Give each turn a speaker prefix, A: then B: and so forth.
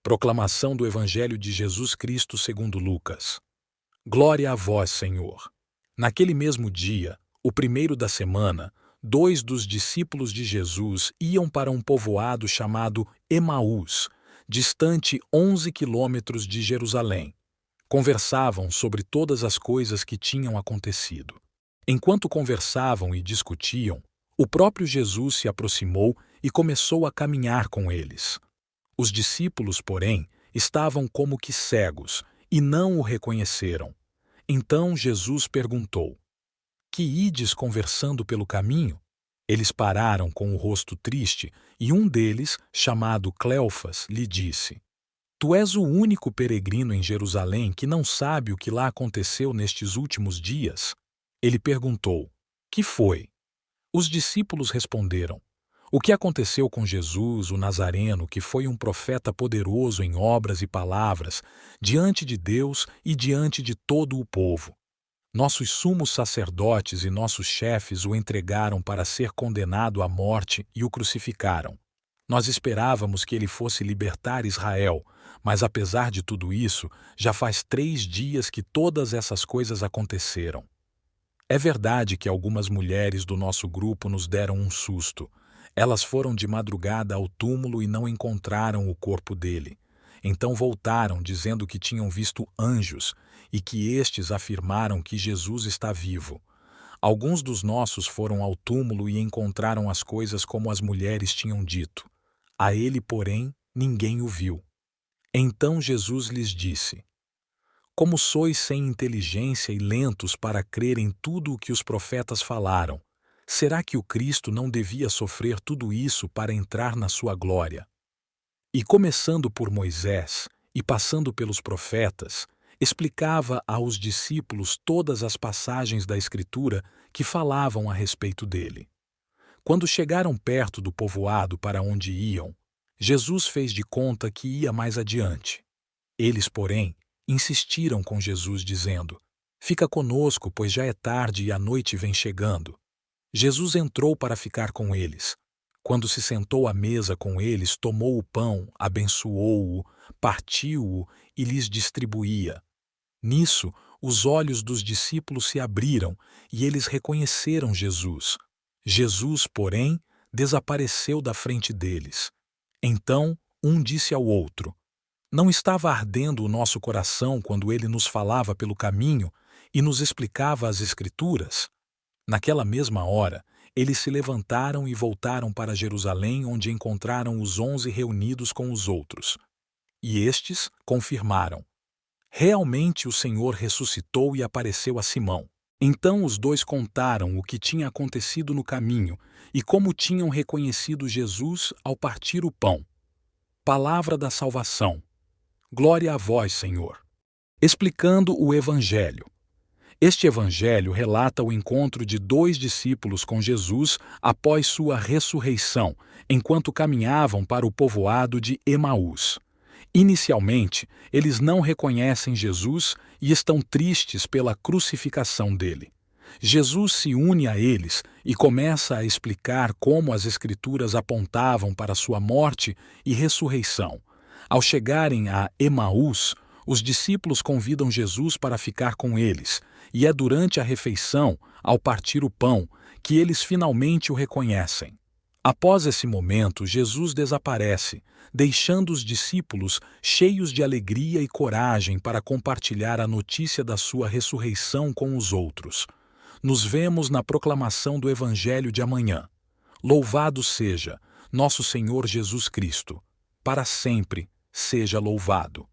A: Proclamação do Evangelho de Jesus Cristo segundo Lucas. Glória a vós, Senhor. Naquele mesmo dia, o primeiro da semana, 2 dos discípulos de Jesus iam para um povoado chamado Emaús, distante 11 quilômetros de Jerusalém. Conversavam sobre todas as coisas que tinham acontecido. Enquanto conversavam e discutiam, o próprio Jesus se aproximou e começou a caminhar com eles. Os discípulos, porém, estavam como que cegos e não o reconheceram. Então Jesus perguntou: Que ides conversando pelo caminho? Eles pararam com o rosto triste e um deles, chamado Cleofas, lhe disse: Tu és o único peregrino em Jerusalém que não sabe o que lá aconteceu nestes últimos dias? Ele perguntou: Que foi? Os discípulos responderam: O que aconteceu com Jesus, o Nazareno, que foi um profeta poderoso em obras e palavras, diante de Deus e diante de todo o povo. Nossos sumos sacerdotes e nossos chefes o entregaram para ser condenado à morte e o crucificaram. Nós esperávamos que ele fosse libertar Israel, mas apesar de tudo isso, já faz 3 dias que todas essas coisas aconteceram. É verdade que algumas mulheres do nosso grupo nos deram um susto. Elas foram de madrugada ao túmulo e não encontraram o corpo dele. Então voltaram dizendo que tinham visto anjos e que estes afirmaram que Jesus está vivo. Alguns dos nossos foram ao túmulo e encontraram as coisas como as mulheres tinham dito. A ele, porém, ninguém o viu. Então Jesus lhes disse: Como sois sem inteligência e lentos para crer em tudo o que os profetas falaram? Será que o Cristo não devia sofrer tudo isso para entrar na sua glória? E começando por Moisés e passando pelos profetas, explicava aos discípulos todas as passagens da Escritura que falavam a respeito dele. Quando chegaram perto do povoado para onde iam, Jesus fez de conta que ia mais adiante. Eles, porém, insistiram com Jesus, dizendo: Fica conosco, pois já é tarde e a noite vem chegando. Jesus entrou para ficar com eles. Quando se sentou à mesa com eles, tomou o pão, abençoou-o, partiu-o e lhes distribuía. Nisso, os olhos dos discípulos se abriram e eles reconheceram Jesus. Jesus, porém, desapareceu da frente deles. Então, um disse ao outro: Não estava ardendo o nosso coração quando ele nos falava pelo caminho e nos explicava as Escrituras? Naquela mesma hora, eles se levantaram e voltaram para Jerusalém, onde encontraram os 11 reunidos com os outros. E estes confirmaram: Realmente o Senhor ressuscitou e apareceu a Simão. Então os 2 contaram o que tinha acontecido no caminho e como tinham reconhecido Jesus ao partir o pão. Palavra da salvação. Glória a vós, Senhor. Explicando o Evangelho. Este evangelho relata o encontro de 2 discípulos com Jesus após sua ressurreição, enquanto caminhavam para o povoado de Emaús. Inicialmente, eles não reconhecem Jesus e estão tristes pela crucificação dele. Jesus se une a eles e começa a explicar como as Escrituras apontavam para sua morte e ressurreição. Ao chegarem a Emaús, os discípulos convidam Jesus para ficar com eles, e é durante a refeição, ao partir o pão, que eles finalmente o reconhecem. Após esse momento, Jesus desaparece, deixando os discípulos cheios de alegria e coragem para compartilhar a notícia da sua ressurreição com os outros. Nos vemos na proclamação do Evangelho de amanhã. Louvado seja nosso Senhor Jesus Cristo. Para sempre seja louvado.